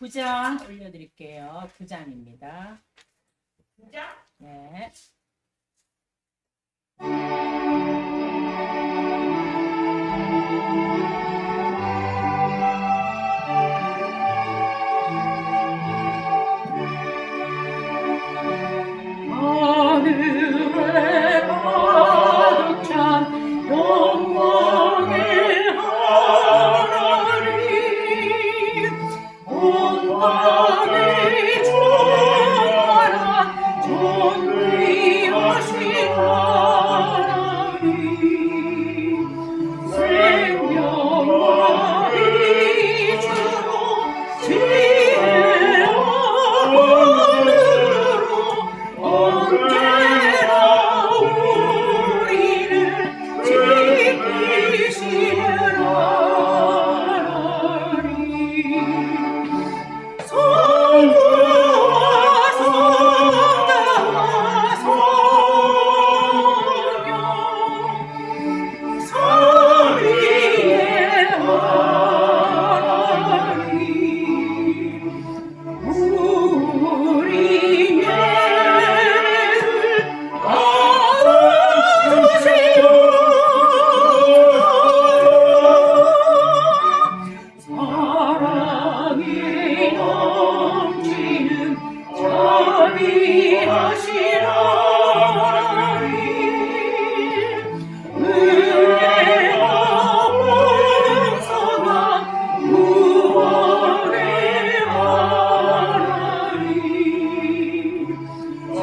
9장 올려드릴게요. 9장입니다. 9장? 네. 하늘에 가득 찬 영광의 하나님, 온 땅에 충만한 존귀하신 하나님, 생명과 빛으로 지혜와 권능으로 언제나 우리를 지키시는 하나님, 성부와 성자와 성령 삼위의 하나님, 우리 예배를 받으시오. 사랑이 넘치는 자비하신 하나님, 은혜가 풍성한 구원의 하나님,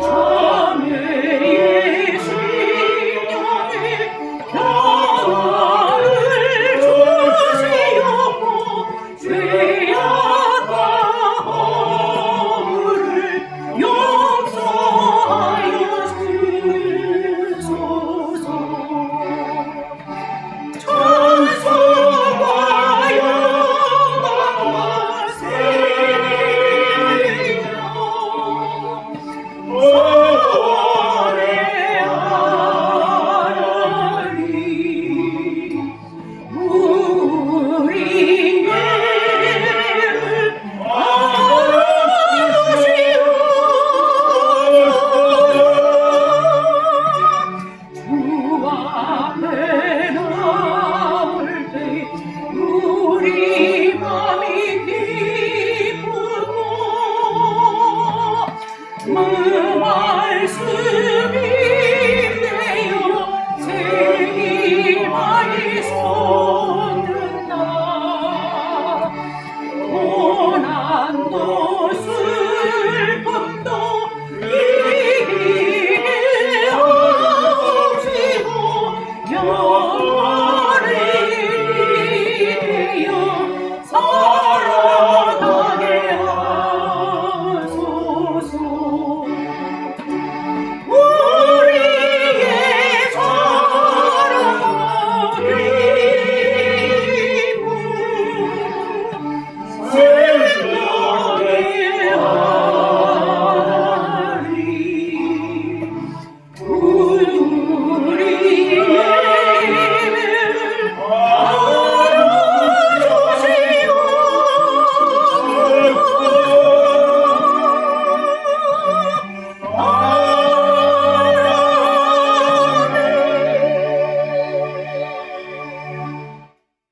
자매의 심령에 평안을 주시옵고 죄악과 허물을 용서하여 주소서. 천수와 영광과 세력 소원의 하나님, 우리 예배를 받으시오. 주 앞에 나올 때 우리 맘이 기쁘고 말씀이 되어 생이 많이 솟는다. 고난도 슬픔도 이기게 하시고 영원히 되어 살아가게 하소서. 우리의 사랑과 기쁨, 생명의 하나님, 우리 예배를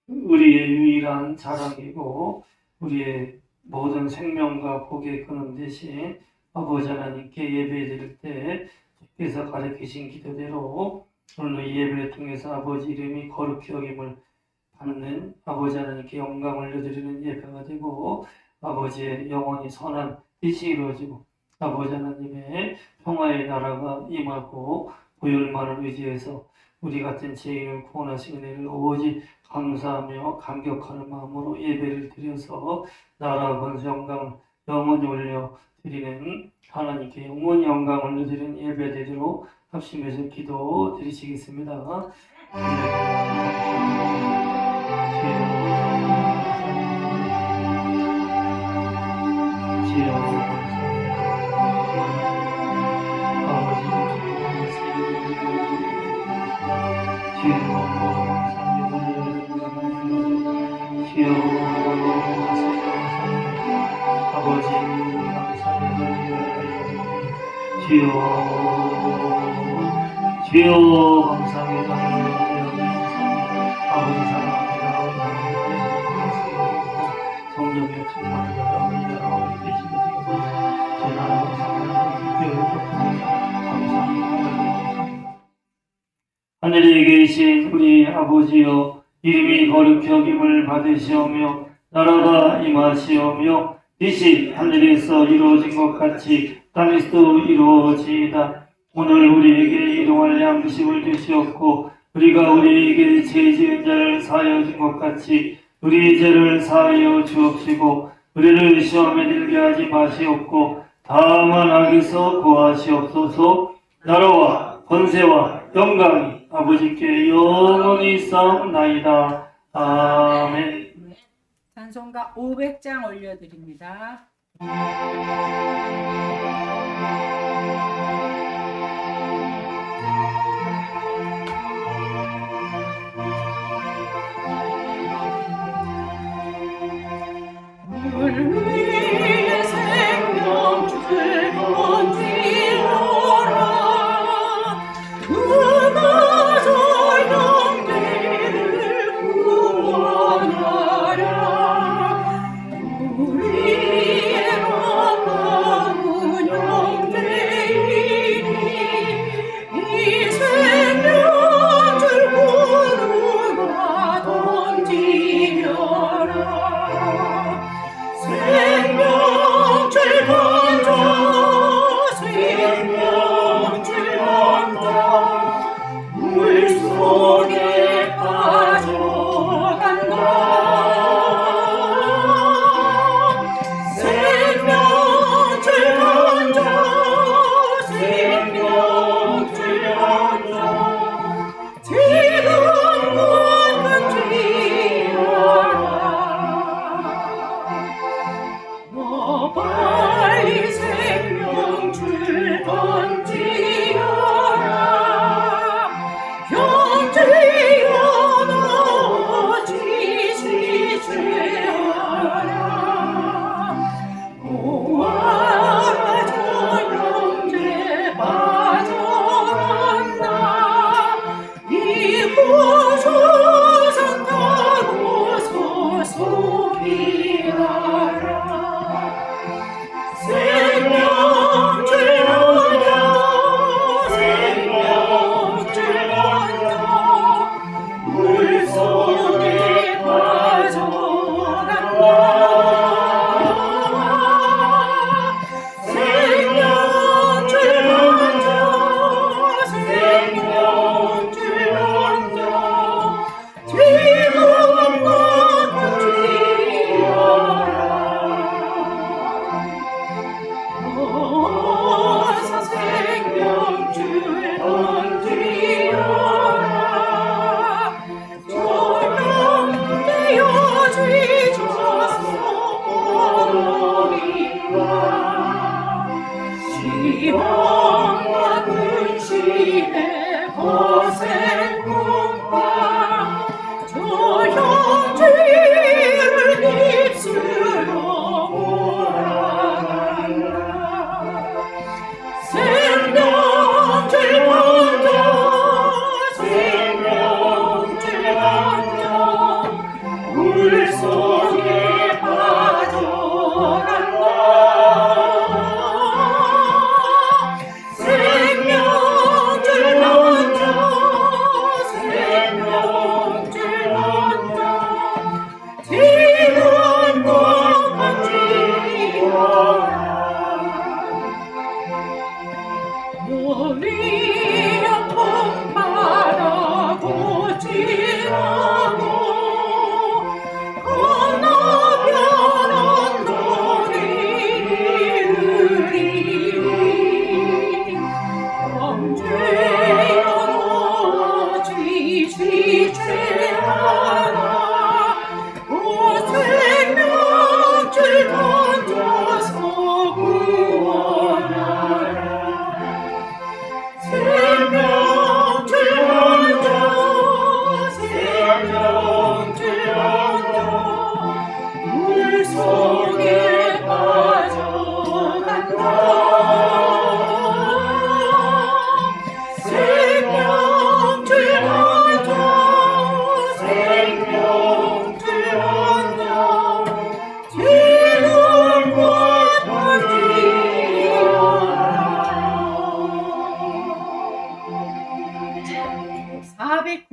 우리의 유일한 자랑이고 우리의 모든 생명과 복의 근원 되신 아버지 하나님께 예배드릴 때 주께서 가르치신 기도대로 오늘도 이 예배를 통해서 아버지 이름이 거룩히 여김을 받는 아버지 하나님께 영광을 올려드리는 예배가 되고 아버지의 영원히 선한 뜻이 이루어지고 아버지 하나님의 평화의 나라가 임하고 보혈만을 의지해서 우리 같은 죄인을 구원하신 은혜를 오직 감사하며 감격하는 마음으로 예배를 드려서 나라 권세 영광을 영원히 올려 드리는 하나님께 영원히 영광을 올려드리는 예배대로 합심해서 기도 드리시겠습니다. 아버지 감사합니다. 주여 주여 감사합니다. 아버지 사랑합니다. 성령의 충만하다 우리 나라 우리 계시고 제 나라와 감사합니다. 하늘에 계신 우리 아버지여 이름이 거룩히 여김을 받으시오며 나라가 임하시오며 뜻이 하늘에서 이루어진 것 같이 땅에서도 이루어지이다. 오늘 우리에게 일용할 양식을 주시옵고 우리가 우리에게 죄 지은 자를 사하여 준 것 같이 우리의 죄를 사하여 주옵시고 우리를 시험에 들게 하지 마시옵고 다만 악에서 구하시옵소서. 나라와 권세와 영광이 아버지께 영원히 싸움나이다. 아멘. 찬송가 500장 올려드립니다. 물 위에 생명줄 던지어라 그마저 영계를 구원하라 우리의 가까운 영계이니 이 생명줄 구루가 던지려라 생명줄 던져 생명줄 던져 물속에 빠져간다 생명줄 던져 생명줄 던져 지금껏 던지어라 너 빨리 생명줄 던지어라 형제여 너 지시죄하라 고아라 저 형제 빠져간다 이호소산 타고서 소비하라 생명줄 던져 생명줄 던져 물속에 빠져간다 생명줄 던져 생명줄 던져 지금껏 던지어라 어서 생명줄 던지어라 조용되어 주셔서 오리라 시험과 근심에 거센 꿈과 저 형제를 입술로 몰아간다 생명줄 던져 생명줄 던져 물속에 빠져간다 생명줄 던져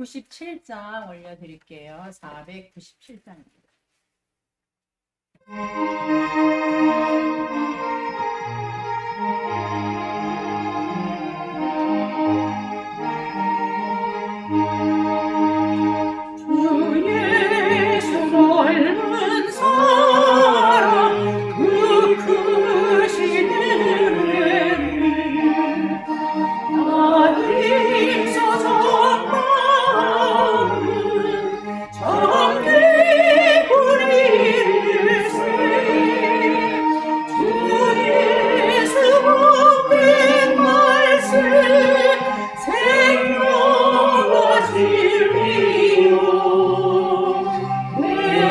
497장 올려드릴게요. 497장입니다. 주 예수 닮은 사랑 그 크신 은혜를 나 힘써 전하는 정기 뿌리일세 주 예수 복된 말씀 생명과 진리요 내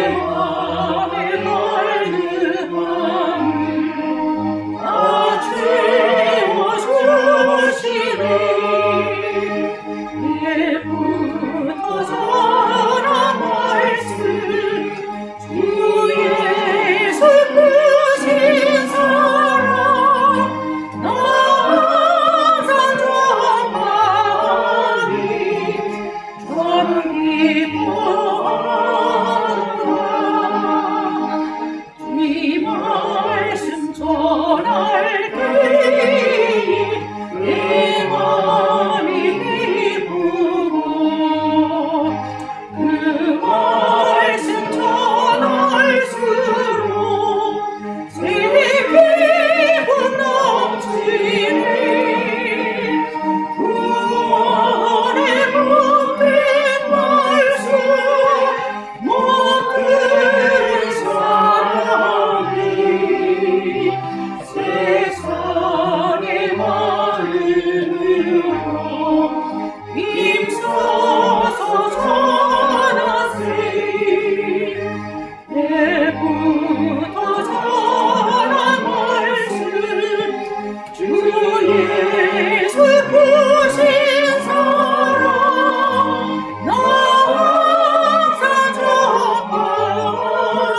맘에 맑은 마음을 다 채워주시네 예부터 전한 말씀 주 예수 크신 사랑 나 항상 전하니 전 기뻐하노라 이 말씀 전할 때에 내 맘이 기쁘고 그 말씀 전할수록 새 기쁨 넘치네 구원의 복된 말씀 모든 사람이 세상의 마음으로 힘써서 전하세 내부터 전한 말씀 주 예수 크신 사랑 나 항상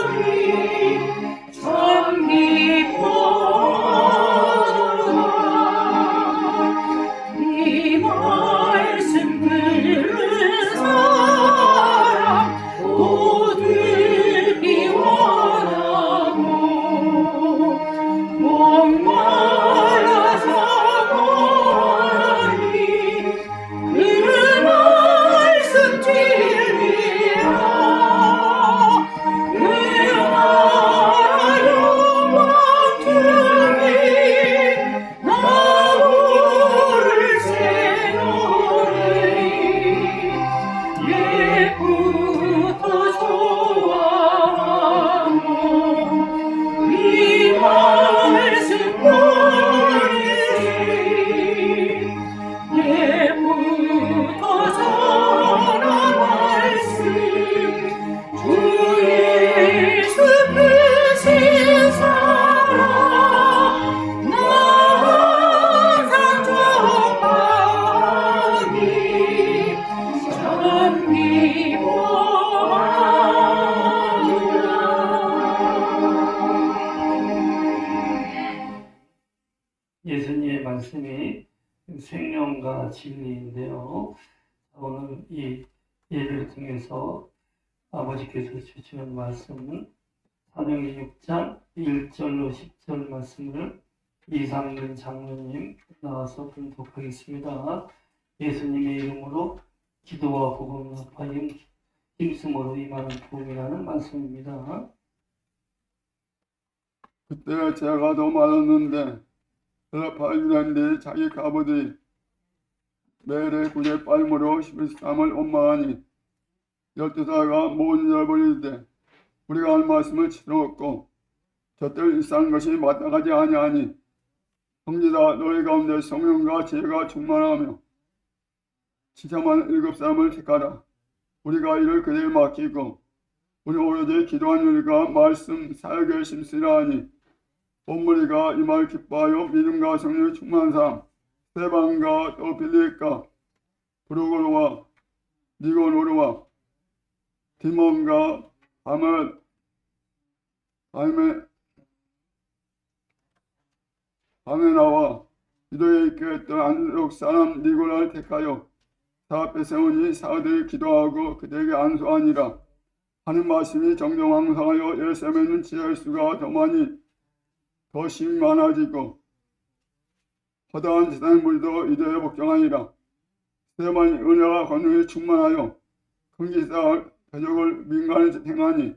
전하니 참 기뻐하노라 이 말씀 들은 사람 모두 비워라고 목말라 사모하니 그 말씀 진리라 그 나라 영광 주니 나무를 새노래 예부터 좋아하노 이 말씀 보이지 예부터 전한 말씀 주 예수 크신 사랑 나 항상 전하니 참 기뻐하노라 예수님의 말씀이 생명과 진리인데요. 오늘 이 예배를 통해서 아버지께서 주시는 말씀은 사도행전 6장 1절로 10절 말씀을 이상근 장로님 나와서 분독하겠습니다. 예수님의 이름으로 기도와 복음을 합하여 힘쓰므로 임하는 복음이라는 말씀입니다. 그때 제가 더 많았는데 팔리는데 자기 아버지 매일의 구제 빨므로 13을 원망하니 12사가 모든 일을 벌일 우리가 할 말씀을 치러먹고 젖들 일사는 것이 마땅하지 아니하니 형제다 너희 가운데 성령과 지혜가 충만하며 지참한 7사람을 택하라. 우리가 이를 그대에 맡기고 우리 오로지 기도한 우리가 말씀 사역에 심쓰라 하니 온 무리가 이 말 기뻐하여 믿음과 성령이 충만한 사람 스데반과 또 빌립과 브루고로와 니고노르와 디몬과 바메나와 기도에 있게 했던 안드록 사람 니고라를 택하여 다 뺏어오니 사들이 기도하고 그들에게 안수하니라. 하는 말씀이 정정왕성하여 예루살렘에는 지할 수가 더 심히 많아지고 허다한 세상의 물도 이대에 복종하니라. 스데반이 은혜와 권능이 충만하여 큰 기사 대적을 민간에 행하니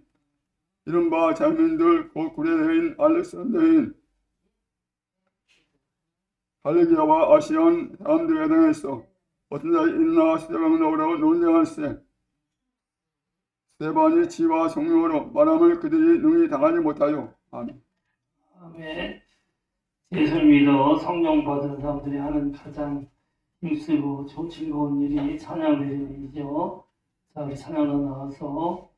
이른바 자민들 곧 구레대인 알렉산더인 갈리기아와 아시안 사람들에 대해서 어떤 자가 일어나 스데반을 넣으라고 논쟁할세. 스데반이 지와 성령으로 말함을 그들이 능히 당하지 못하여. 아멘. 아멘. 예수를 믿어 성령 받은 사람들이 하는 가장 힘쓰고 즐거운 일이 찬양드리는 일이죠. 자, 우리 찬양으로 나와서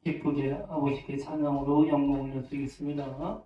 기쁘게 아버지께 찬양으로 영광 올려드리겠습니다.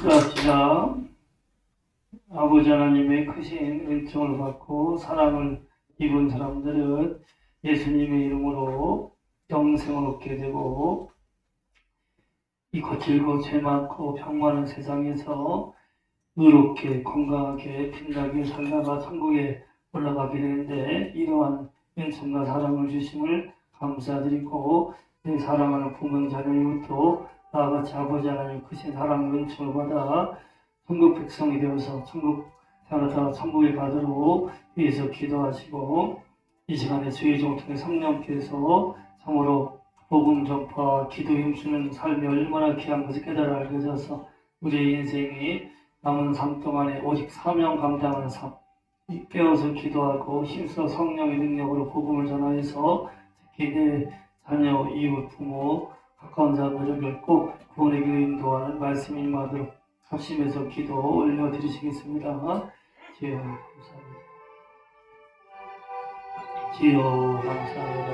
기도합시다. 아버지 하나님의 크신 은총을 받고 사랑을 입은 사람들은 예수님의 이름으로 영생을 얻게 되고 이 거칠고 죄 많고 병 많은 세상에서 의롭게 건강하게 빛나게 살다가 천국에 올라가게 되는데 이러한 은총과 사랑을 주심을 감사드리고 내 사랑하는 부모 자녀 이웃도 나같이 아버지 하나님 크신 사랑 은총을 받아 천국 백성이 되어서 천국 살아다 천국에 가도록 위해서 기도하시고 이 시간에 주의 종 통해 성령께서 참으로 복음 전파 기도 힘쓰는 삶이 얼마나 귀한 것을 깨달아 알려져서 우리의 인생이 남은 삶 동안에 오직 사명 감당하는 삶 깨어서 기도하고 힘써 성령의 능력으로 복음을 전하여서 특히 내 자녀, 이웃, 부모, 가까운 자녀를 꼭 구원의 길로 인도하는 말씀이 임하도록 합심해서 기도 올려드리시겠습니다. 주여 감사합니다. 주여 감사합니다.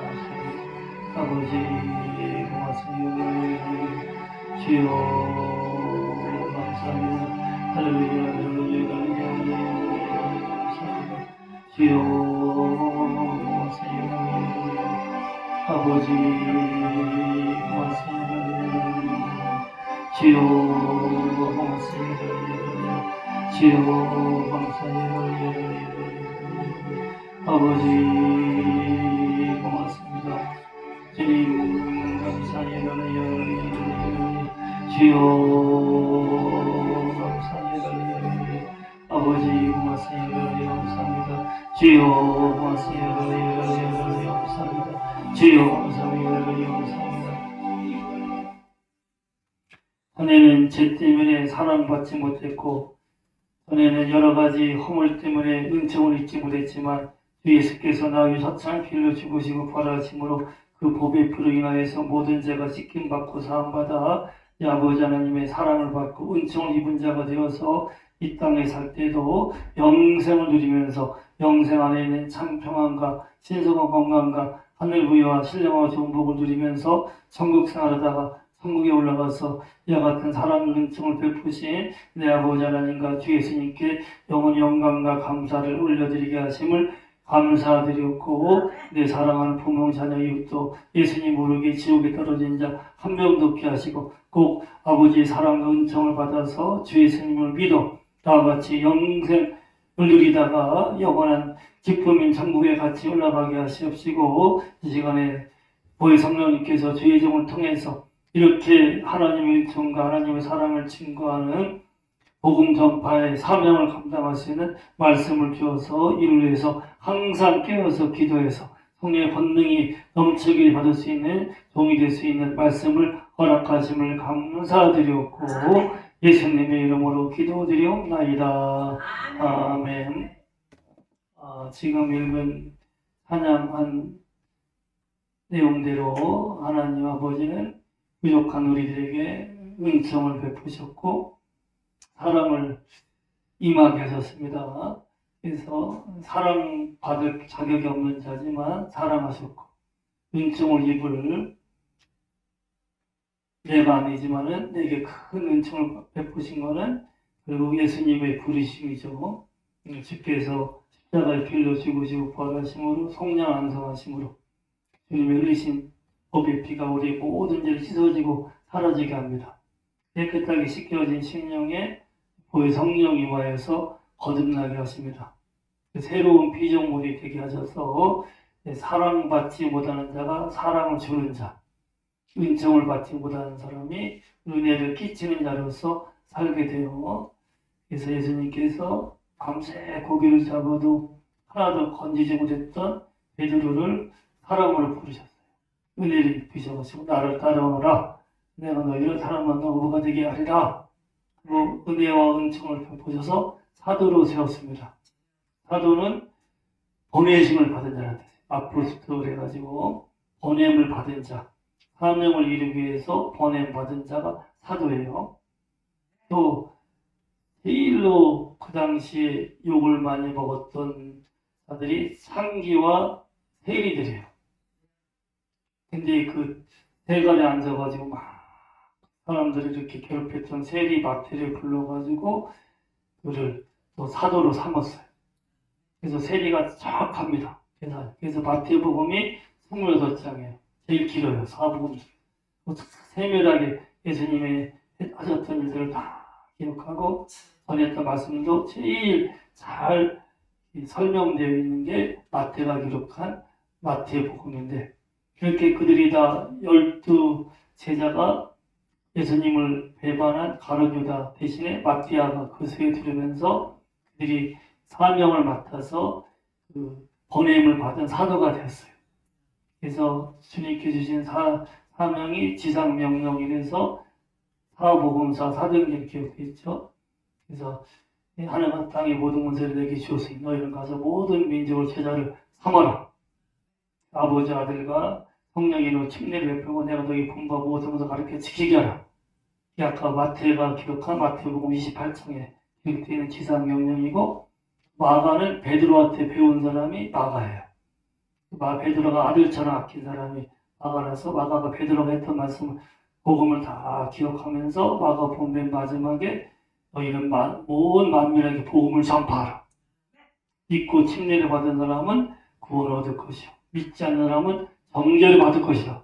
감사합니다. 아버지 고맙습니다. 주여 감사합니다. 할렐루야 할렐루야 할렐루야 감사합니다. 주여 고맙습니다. 아버지 고맙습니다. 주여 고맙습니다. 주여 감사합니다. 아버지 고맙습니다. 주님 감사합니다. 주여 감사합니다. 아버지 고맙습니다. 감사합니다. 주여 고맙습니다. 감사합니다. 주여 감사합니다. 감사합니다. 전에는 죄 때문에 사랑받지 못했고 전에는 여러 가지 허물 때문에 은총을 잊지 못했지만 주 예수께서 나의 사창 피를 죽으시고 부활하심으로 그 보배 피로 인하여서 모든 죄가 씻김받고 사함받아 아버지 하나님의 사랑을 받고 은총을 입은 자가 되어서 이 땅에 살 때도 영생을 누리면서 영생 안에 있는 참 평안과 신성한 건강과 하늘 부여와 신령과 좋은 복을 누리면서 천국 생활하다가 천국에 올라가서 이와 같은 사랑 은총을 베푸신 내 아버지 하나님과 주 예수님께 영원히 영광과 감사를 올려드리게 하심을 감사드렸고 내 사랑하는 부모 자녀 이웃도 예수님 모르게 지옥에 떨어진 자 한 명도 없게 하시고 꼭 아버지의 사랑과 은총을 받아서 주 예수님을 믿어 다와 같이 영생을 누리다가 영원한 기쁨인 천국에 같이 올라가게 하시옵시고 이 시간에 보혜 성령님께서 주의 종을 통해서 이렇게 하나님의 은총과 하나님의 사랑을 증거하는 복음 전파의 사명을 감당할 수 있는 말씀을 주어서 이를 위해서 항상 깨어서 기도해서 성령의 권능이 넘치게 받을 수 있는 종이 될 수 있는 말씀을 허락하심을 감사드렸고 예수님의 이름으로 기도드리옵나이다. 아멘. 지금 읽은 찬양한 내용대로 하나님 아버지는 부족한 우리들에게 은총을 베푸셨고 사랑을 임하게 하셨습니다. 그래서 사랑받을 자격이 없는 자지만 사랑하셨고 은총을 입을 내가 아니지만은 내게 큰 은총을 베푸신 것은 결국 예수님의 부르심이죠. 주께서 십자가의 길로 죽으시고 부활하심으로 성령 안성하심으로 주님의 흘리신 법의 피가 우리의 모든 죄를 씻어지고 사라지게 합니다. 깨끗하게 씻겨진 심령에 보혜 성령이 임하여서 거듭나게 하십니다. 새로운 피조물이 되게 하셔서 사랑받지 못하는 자가 사랑을 주는 자, 은총을 받지 못하는 사람이 은혜를 끼치는 자로서 살게 되어 그래서 예수님께서 밤새 고기를 잡아도 하나도 건지지 못했던 베드로를 사랑으로 부르셨어요. 은혜를 입히셔가지고 나를 따라오너라. 내가 너희를 사랑받는 어부가 되게 하리라. 그 은혜와 은총을 베푸셔서 사도로 세웠습니다. 사도는 보내심을 받은 자라는 뜻이에요. 아포스톨 해가지고 보냄을 받은 자, 사명을 이루기 위해서 보냄 받은 자가 사도예요. 또 제일로 그 당시에 욕을 많이 먹었던 자들이 상기와 세리들이에요. 근데 그 대관에 앉아가지고 막 사람들을 이렇게 괴롭혔던 세리 마태를 불러가지고 그를 또 사도로 삼았어요. 그래서 세리가 정확합니다. 그래서 마태복음이 26장이에요. 제일 길어요. 사복음. 세밀하게 예수님의 하셨던 일들을 다 기록하고 전했던 말씀도 제일 잘 설명되어 있는 게 마태가 기록한 마태복음인데, 그렇게 그들이 다 12 제자가 예수님을 배반한 가룟유다 대신에 마띠아가 그 수에 들으면서 그들이 사명을 맡아서 그 번뇌임을 받은 사도가 되었어요. 그래서 주님께 주신 사명이 지상명령이라서 사복음사 사도행전 기록되어 있죠. 그래서 하나님 땅의 모든 문제를 내게 주었으니 너희는 가서 모든 민족을 제자를 삼아라. 아버지 아들과 성령으로 침례를 베풀고 내가 너희 분부하고 모든 것을 가르쳐 지키게 하라. 이 아까 마태가 기록한 마태복음 28장에 기록되어 있는 지상명령이고, 마가는 베드로한테 배운 사람이 마가예요. 베드로가 아들처럼 아낀 사람이 마가라서 마가가 베드로가 했던 말씀을 복음을 다 기억하면서 마가복음 맨 마지막에 너희는 온 만민에게 복음을 전파하라. 믿고 침례를 받은 사람은 구원을 얻을 것이요 믿지 않는 사람은 정죄를 받을 것이다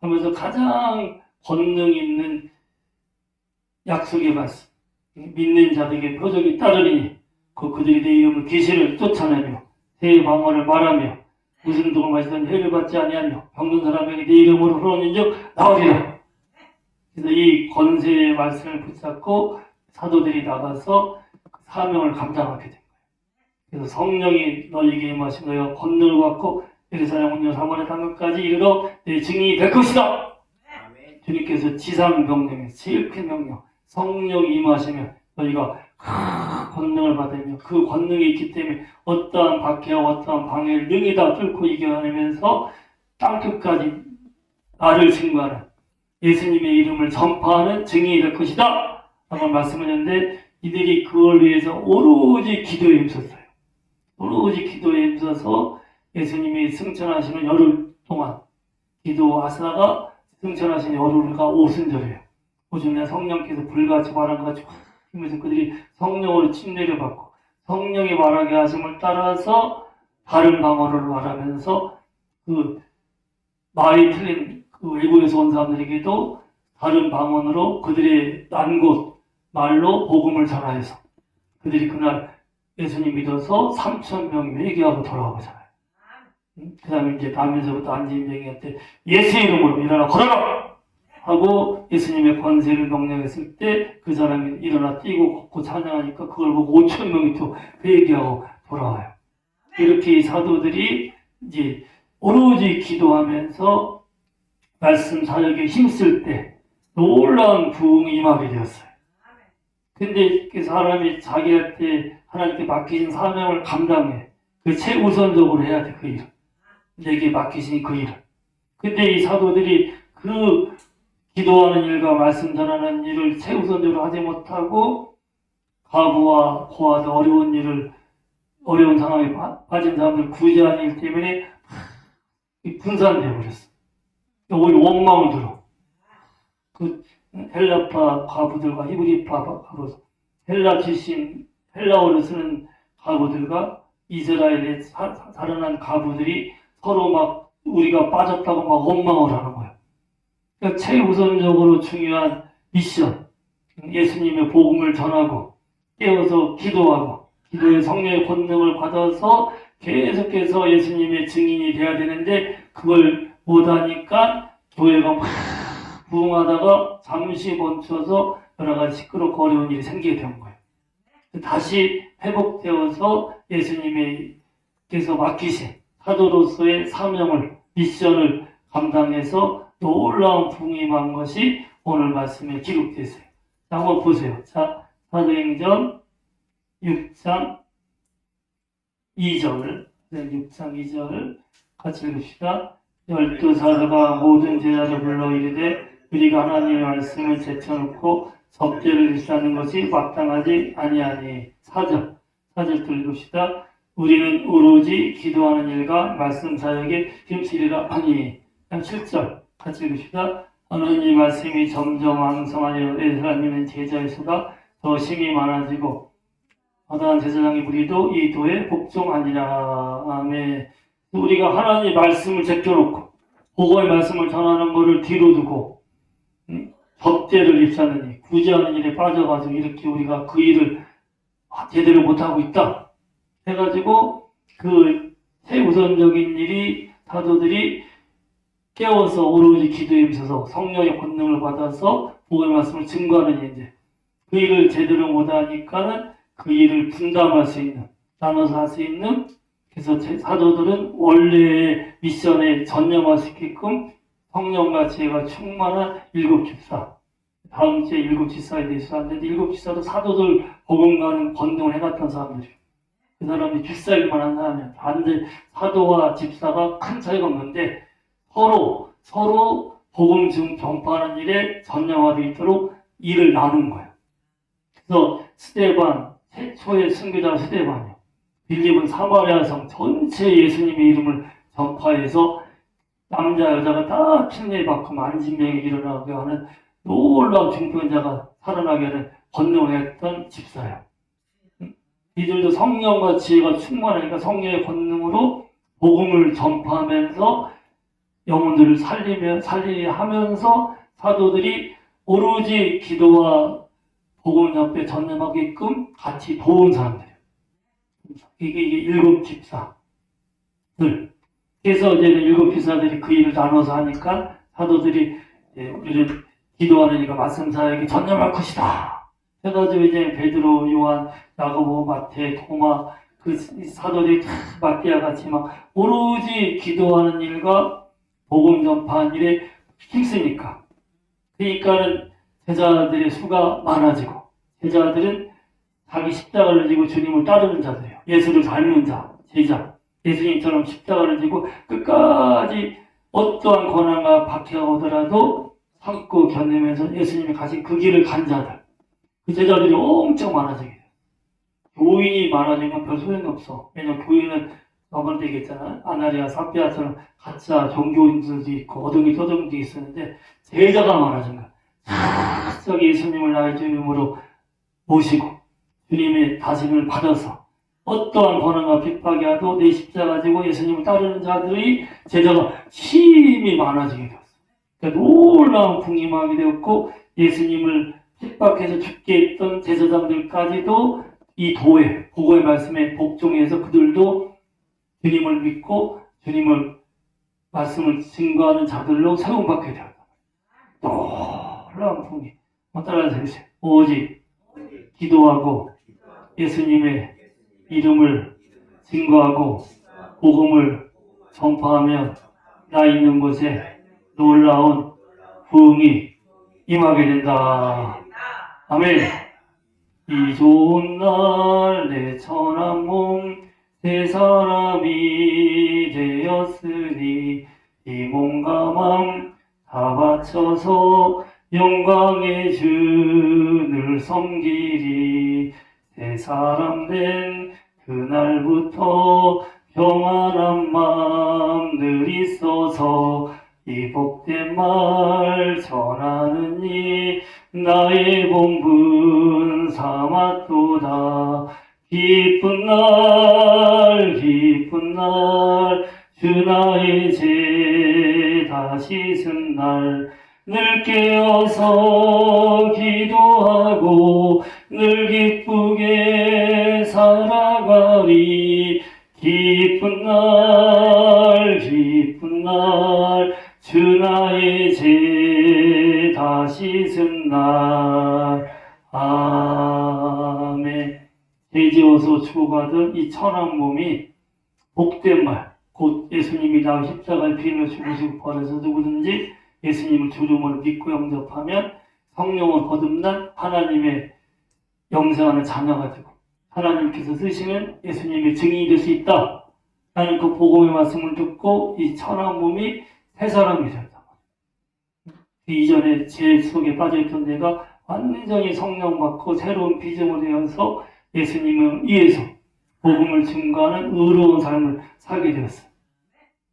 하면서 가장 권능 있는 약속의 말씀, 믿는 자들에게 표적이 따르니 그들이 내 이름을 귀신을 쫓아내며 새 방언을 말하며 무슨 독을 마시던 해를 받지 아니하며 병든 사람에게 내 이름으로 흘러는 적 나오리라. 그래서 이 권세의 말씀을 붙잡고 사도들이 나가서 사명을 감당하게 된 거예요. 그래서 성령이 너희에게 임하시고 너희가 권능을 받고 예루살렘 온유 사마리아 땅끝까지 이르러 내 증인이 될 것이다. 주님께서 지상명령에 제일 큰 명령, 성령이 임하시면 너희가 권능을 받으며 그 권능이 있기 때문에 어떠한 박해와 어떠한 방해를 능히 다 뚫고 이겨내면서 땅끝까지 나를 증거하는 예수님의 이름을 전파하는 증인이 될 것이다 라고 말씀하셨는데, 이들이 그걸 위해서 오로지 기도에 힘썼어요. 오로지 기도에 힘써서 예수님이 승천하시는 열흘 동안 기도하시다가 승천하신 열흘가 오순절이에요. 오순절에 성령께서 불같이 말한가지고 힘에서 그들이 성령으로 침례를 받고 성령이 말하게 하심을 따라서 다른 방언으로 말하면서 그 말이 틀린 그 외국에서 온 사람들에게도 다른 방언으로 그들의 난곳 말로 복음을 전하여서 그들이 그날 예수님 믿어서 3,000명이 회개하고 돌아오잖아요. 그 다음에 이제 다음에서부터 안진병이한테 예수 이름으로 일어나 걸어라! 하고 예수님의 권세를 명령했을 때 그 사람이 일어나 뛰고 걷고 찬양하니까 그걸 보고 5,000명이 또 회개하고 돌아와요. 이렇게 이 사도들이 이제 오로지 기도하면서 말씀 사역에 힘쓸 때 놀라운 부흥이 임하게 되었어요. 근데 그 사람이 자기한테 하나님께 맡기신 사명을 감당해. 그 최우선적으로 해야 돼, 그 일을. 내게 맡기신 그 일을. 근데 이 사도들이 그 기도하는 일과 말씀 전하는 일을 최우선적으로 하지 못하고 과부와 고아도 어려운 상황에 빠진 사람들 구제하는 일 때문에 분산되어 버렸어. 오히려 원망을 들어. 그 헬라파 과부들과 히브리파 과부, 헬라 출신 헬라어를 쓰는 과부들과 이스라엘에 살아난 과부들이 서로 막 우리가 빠졌다고 막 원망을 하는 거예요. 그러니까 최우선적으로 중요한 미션, 예수님의 복음을 전하고 깨어서 기도하고 기도의 성령의 권능을 받아서 계속해서 예수님의 증인이 돼야 되는데 그걸 못하니까 교회가 막 부흥하다가 잠시 멈춰서 여러 가지 시끄럽고 어려운 일이 생기게 된 거예요. 다시 회복되어서 예수님께서 맡기신 사도로서의 사명을, 미션을 감당해서 놀라운 부흥이 임한 것이 오늘 말씀에 기록되어 있어요. 자, 한번 보세요. 자, 사도행전 6장 2절, 6장 2절 같이 읽읍시다. 12사도가 모든 제자를 불러 이르되 우리가 하나님의 말씀을 제쳐놓고 접대를 일사하는 것이 마땅하지 아니하니. 4절 또 읽읍시다. 우리는 오로지 기도하는 일과 말씀 사역에 힘쓰리라 하니. 7절 같이 읽읍시다. 하나님의 말씀이 점점 왕성하여 예루살렘에 있는 제자의 수가 더 심히 많아지고 마다한 제사장의 무리도 이 도에 복종 아니냐. 아멘. 우리가 하나님의 말씀을 제껴놓고 보고의 말씀을 전하는 것을 뒤로 두고 접대를 입사느니 구제하는 일에 빠져가지고 이렇게 우리가 그 일을 제대로 못하고 있다 해가지고 그 최우선적인 일이 사도들이 깨워서 오로지 기도에 있어서 성령의 권능을 받아서 복음의 말씀을 증거하는 일인데 그 일을 제대로 못하니까는 그 일을 분담할 수 있는, 나눠서 할 수 있는, 그래서 사도들은 원래의 미션에 전념할 수 있게끔 성령과 지혜가 충만한 일곱 집사, 다음 주에 일곱 집사에 대해서 하는데 일곱 집사도 사도들 복음과는 권능을 해갔던 사람들이에요. 그 사람이 집사일만 한 사람이야. 반대 사도와 집사가 큰 차이가 없는데 서로 복음 전파하는 일에 전념하되 있도록 일을 나눈 거예요. 그래서 스데반, 최초의 순교자 스데반이요. 빌립은 사마리아 성 전체 예수님의 이름을 전파해서 남자 여자가 다 핑계 받고 만진병이 일어나게 하는 놀라운 중풍자가 살아나게 하는 권능을 했던 집사예요. 이들도 성령과 지혜가 충만하니까 성령의 권능으로 복음을 전파하면서 영혼들을 살리게 하면서 사도들이 오로지 기도와 복음 옆에 전념하게끔 같이 도운 사람들이에요. 이게 일곱 집사들. 그래서 이제 일곱 집사들이 그 일을 나눠서 하니까 사도들이 우리는 기도하는 이가 말씀 사역에 전념할 것이다. 해가지고 이제 베드로, 요한, 야고보, 마태, 토마 그 사도들이 다 마태와 같이 막 오로지 기도하는 일과 복음 전파하는 일에 힘쓰니까. 그러니까는 제자들의 수가 많아지고 제자들은 자기 십자가를 지고 주님을 따르는 자들이에요. 예수를 닮은 자, 제자. 예수님처럼 십자가를 지고 끝까지 어떠한 고난과 박해가 오더라도 참고 견디면서 예수님이 가신 그 길을 간 자들. 그 제자들이 엄청 많아지게 돼요. 교인이 많아지면 별 소용이 없어. 왜냐면 교인은 저번에 얘기했잖아. 아나리아, 사피아처럼 가짜 종교인들도 있고 어둥이 떠둥이도 있었는데 제자가 많아진 거야. 싹 예수님을 나의 주님으로 모시고 주님의 다짐을 받아서 어떠한 고난과 핍박이 와도 내 십자가 지고 예수님을 따르는 자들이 제자가 힘이 많아지게 되었어. 그러니까 놀라운 풍임하게 되었고 예수님을 핍박해서 죽게 했던 제사장들까지도 이 도에 보고의 말씀에 복종해서 그들도 주님을 믿고 주님을 말씀을 증거하는 자들로 세움받게 되었다. 놀라운 풍임. 따라서 해주세요. 오직 기도하고 예수님의 이름을 증거하고 복음을 전파하면 나 있는 곳에 놀라운 부흥이 임하게 된다. 아멘. 이 좋은 날 내 천한 몸 새 사람이 되었으니 이 몸과 맘 다 바쳐서 영광의 주를 섬기리. 새 사람 된 그날부터 평안한 마음 늘 있어서 이 복된 말 전하느니 나의 본분 삼았도다. 기쁜 날 주 나의 죄 다시 쓴 날 늘 깨어서 기도하고 늘 기쁘게 살아가리. 기쁜 날 주 나의 죄 다시 쓴 날. 아멘. 죄지어서 죽어가던 이 천한 몸이 복된 말, 곧 예수님이 나 십자가에 피를 죽으시고 부활해서 누구든지 예수님을 주름으로 믿고 영접하면 성령을 거듭난 하나님의 영생하는 자녀가 되고 하나님께서 쓰시는 예수님의 증인이 될 수 있다. 나는 그 복음의 말씀을 듣고 이 천한 몸이 새 사람이 되었다. 이전에 죄 속에 빠져있던 내가 완전히 성령 받고 새로운 비전을 되어서 예수님을 위해서 복음을 증거하는 의로운 삶을 살게 되었어.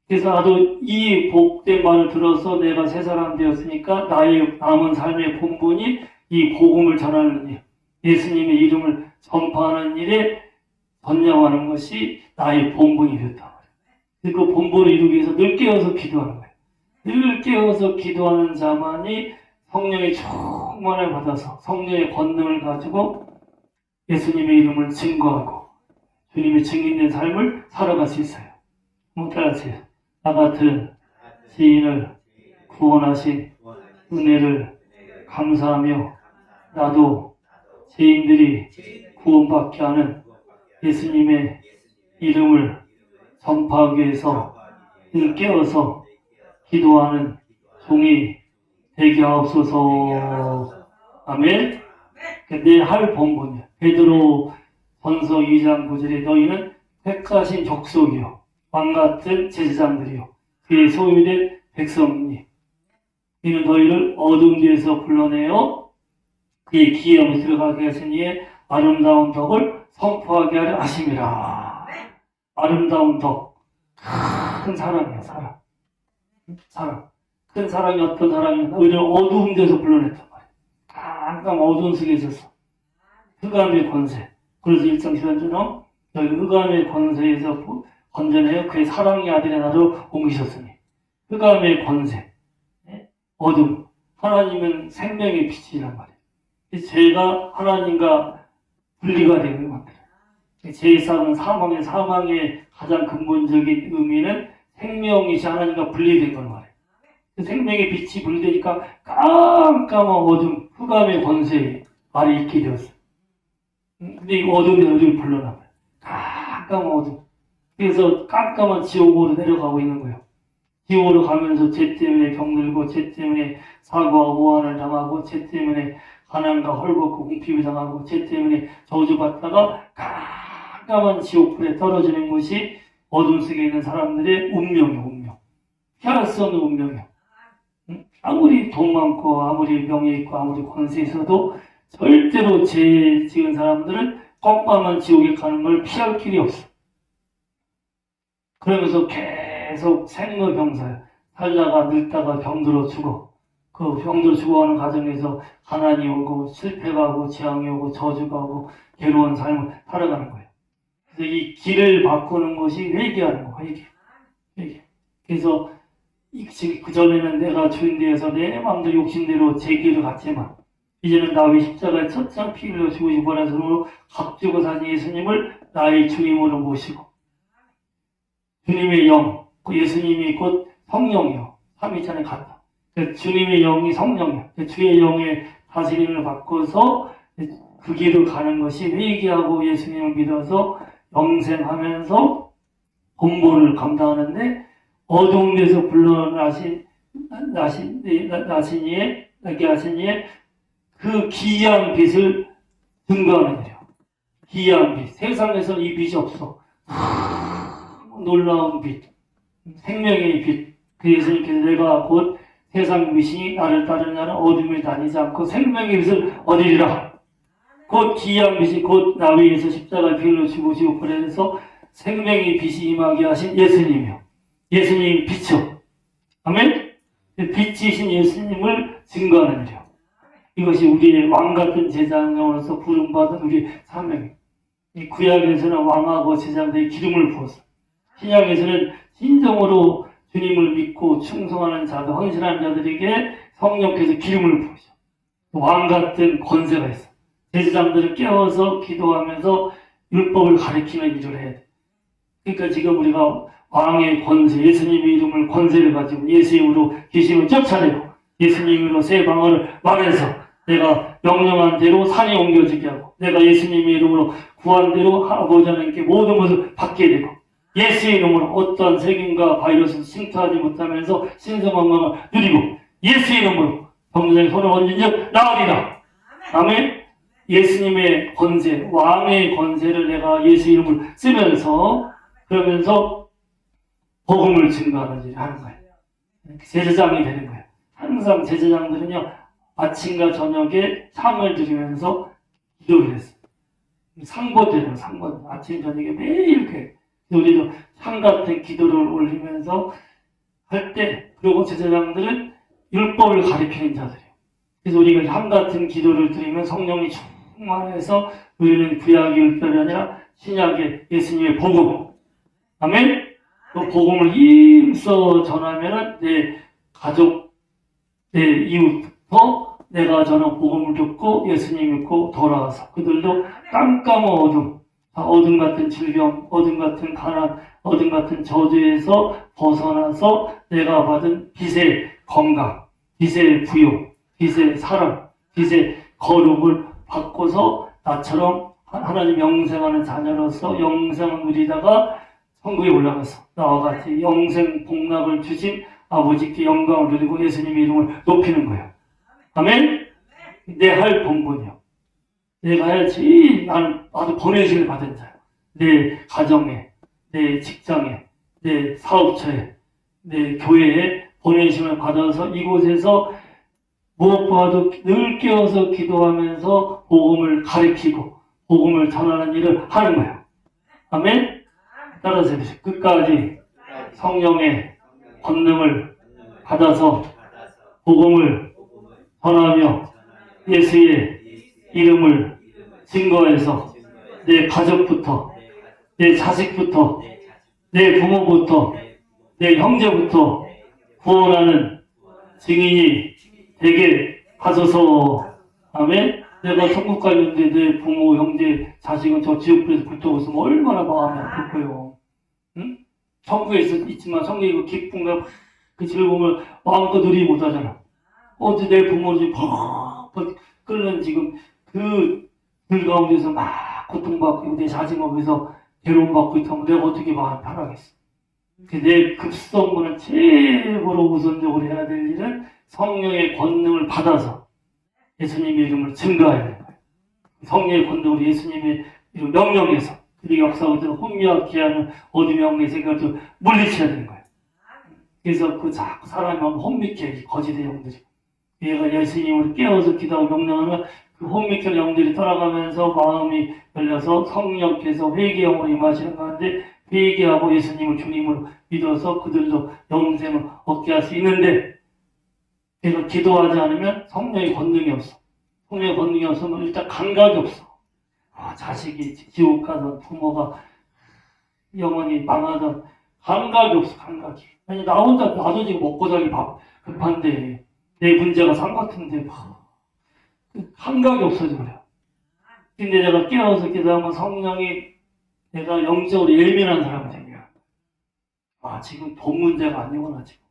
그래서 나도 이 복된 말을 들어서 내가 새 사람 되었으니까 나의 남은 삶의 본분이 이 복음을 전하는 일, 예수님의 이름을 전파하는 일에 전념하는 것이 나의 본분이 됐다. 그 본분을 이루기 위해서 늘 깨어서 기도하는 거예요. 늘 깨어서 기도하는 자만이 성령의 충만을 받아서 성령의 권능을 가지고 예수님의 이름을 증거하고 주님의 증인된 삶을 살아갈 수 있어요. 한번 따라하세요. 나 같은 지인을 구원하신 은혜를 감사하며 나도 죄인들이 구원받게 하는 예수님의 이름을 전파하기 위해서 늘 깨어서 기도하는 종이 되게 하옵소서. 아멘. 내 할 본분이야. 베드로 전서 2장 9절에 너희는 택하신 족속이요 왕같은 제사장들이요 그의 소유된 백성이니 이는 너희를 어둠 뒤에서 불러내어 그의 기업에 들어가게 하신 이의 아름다운 덕을 선포하게 하려 하심이라. 아름다운 덕, 큰 사랑이야. 사랑. 큰 사랑이 어떤 사랑이냐? 우리를 어두운 데서 불러냈단 말이야. 깜깜 어두운 속에 있었어. 흑암의 권세. 그래서 1장 10절처럼 너희 흑암의 권세에서 건져내어 그의 사랑의 아들의 나라로 옮기셨으니 흑암의 권세, 어둠. 하나님은 생명의 빛이란 말이에요. 죄가 하나님과 분리가 되는 겁니다. 죄의 싸움은 사망의 가장 근본적인 의미는 생명이시 하나님과 분리된 걸 말해요. 생명의 빛이 분리되니까 깜깜한 어둠, 흑암의 권세 아래 있게 되었어요. 근데 이 어둠이 우리를 불러나봐요. 깜깜한 어둠. 그래서 깜깜한 지옥으로 내려가고 있는 거예요. 지옥으로 가면서 죄 때문에 병들고, 죄 때문에 사고와 오한을 당하고, 죄 때문에 가난과 헐벗고 궁핍을 당하고, 죄 때문에 저주받다가 깜깜한 지옥불에 떨어지는 것이 어둠 속에 있는 사람들의 운명이에요. 운명. 피할 수 없는 운명이에요. 아무리 돈 많고 아무리 명예 있고 아무리 권세 있어도 절대로 죄 지은 사람들은 껌껌한 지옥에 가는 걸 피할 길이 없어. 그러면서 계속 생로병사야. 살다가 늙다가 병들어 죽어. 그 병들어 죽어가는 과정에서 가난이 오고 실패가 오고 재앙이 오고 저주가 오고 괴로운 삶을 살아가는 거예요. 그래서 이 길을 바꾸는 것이 회개하는 거예요. 회개. 그래서 그전에는 내가 주인되어서 내 마음대로 욕심대로 제 길을 갔지만 이제는 나 왜 십자가에 첫장 피 흘려 죽으시고 보라서로 값주고 사신 예수님을 나의 주님으로 모시고 주님의 영, 그 예수님이 곧 성령이요. 삼위찬에 같다. 주님의 영이 성령이요. 주의 영의 다스림을 바꿔서 그 길을 가는 것이 회개하고 예수님을 믿어서 영생하면서 본분을 감당하는데 어두운 데서 불러나신 이의 그 기이한 빛을 증거하는 거예요. 기이한 빛. 세상에서 이 빛이 없어. 놀라운 빛. 생명의 빛. 그 예수님께서 내가 곧 세상 빛이 나를 따르는 자는 어둠에 다니지 않고 생명의 빛을 얻으리라. 곧 기이한 빛이 곧 나 위에서 십자가의 피를 죽으시고 그래서 생명의 빛이 임하게 하신 예수님이요. 예수님 빛이요. 아멘? 빛이신 예수님을 증거하는 일이요. 이것이 우리의 왕같은 제사장으로서 부름받은 우리 사명이에요. 이 구약에서는 왕하고 제사장들이 기름을 부었어요. 신약에서는 진정으로 주님을 믿고 충성하는 자들, 헌신하는 자들에게 성령께서 기름을 부으셔. 왕같은 권세가 있어. 제사장들을 깨워서 기도하면서 율법을 가리키는 일을 해야 돼. 그러니까 지금 우리가 왕의 권세, 예수님의 이름을 권세를 가지고 예수 이름으로 귀신을 쫓아내고 예수님 이름으로 새 방언을 말해서 내가 명령한 대로 산에 옮겨지게 하고 내가 예수님의 이름으로 구한 대로 아버지 하나님께 모든 것을 받게 되고 예수의 이름으로 어떠한 세균과 바이러스도 침투하지 못하면서 신성건강을 누리고 예수의 이름으로 병장에 손을 얹은 적 나으리라. 아멘. 예수님의 권세, 왕의 권세를 내가 예수 이름을 쓰면서 그러면서 복음을 증거하는 일을 하는 거예요. 제사장이 되는 거예요. 항상 제사장들은요 아침과 저녁에 상을 드리면서 기도를 했어요. 상보드려요. 상보드. 아침 저녁에 매일 이렇게 우리도 상 같은 기도를 올리면서 할 때 그리고 제사장들은 율법을 가리키는 자들이에요. 그래서 우리가 상 같은 기도를 드리면 성령이 충만해서 우리는 구약의 율법이 아니라 신약의 예수님의 복음. 아멘? 그 복음을 힘써 전하면 내 가족, 내 이웃부터 내가 전한 복음을 듣고 예수님 믿고 돌아와서 그들도 깜깜한 어둠 같은 질병, 어둠 같은 가난, 어둠 같은 저주에서 벗어나서 내가 받은 빛의 건강, 빛의 부요, 빛의 사랑, 빛의 거룩을 받고서 나처럼 하나님 영생하는 자녀로서 영생을 누리다가 천국에 올라가서 나와 같이 영생 복락을 주신 아버지께 영광을 누리고 예수님의 이름을 높이는 거예요. 아멘? 내 할 본분이요. 내가 해야지 나도 보내심을 받은 자요. 내 가정에, 내 직장에, 내 사업처에, 내 교회에 보내심을 받아서 이곳에서 무엇보다도 늘 깨어서 기도하면서 복음을 가르치고 복음을 전하는 일을 하는 거예요. 아멘? 따라서 해주세요. 끝까지 성령의 권능을 받아서 복음을 전하며 예수의 이름을 증거해서 내 가족부터, 내 자식부터, 내 부모부터, 내 형제부터 구원하는 증인이 되게 하소서. 아멘. 내가 천국 가는데 내 부모, 형제, 자식은 저 지옥불에서 불타고 있으면 얼마나 마음이 아플 거예요. 응? 천국에 있지만 성경의 그 기쁨과 그 즐거움을 마음껏 누리지 못하잖아. 어제 내 부모를 지금 퍽퍽 끓는 지금 그 가운데서 막 고통받고 내 자식은 거기서 괴로움받고 있다면 내가 어떻게 마음 편하겠어. 내 급성분은 최고로 우선적으로 해야 될 일은 성령의 권능을 받아서 예수님의 이름을 증거해야 되는 거예요. 성령의 권능으로 예수님의 이름 명령해서 그리고 역사부터 혼미하게 하는 어둠의 영의 생각을 물리쳐야 되는 거예요. 그래서 그 자꾸 사람이 혼미케 거짓의 영들이 얘가 예수님을 깨워서 기도하고 명령하면 그 혼미케 영들이 떠나가면서 마음이 열려서 성령께서 회개 영으로 임하시는 가운데 회개하고 예수님을 주님으로 믿어서 그들도 영생을 얻게 할 수 있는데 그래서 기도하지 않으면 성령의 권능이 없어. 성령의 권능이 없으면 일단 감각이 없어. 자식이 지옥 가던 부모가 영원히 망하던 감각이 없어. 감각이. 아니 나도 지금 먹고 살기 급한데 내 문제가 산 같은데 감각이 없어져 그래요. 근데 내가 깨어서 기도하면 성령이 내가 영적으로 예민한 사람이 생겨. 지금 돈 문제가 아니구나 지금.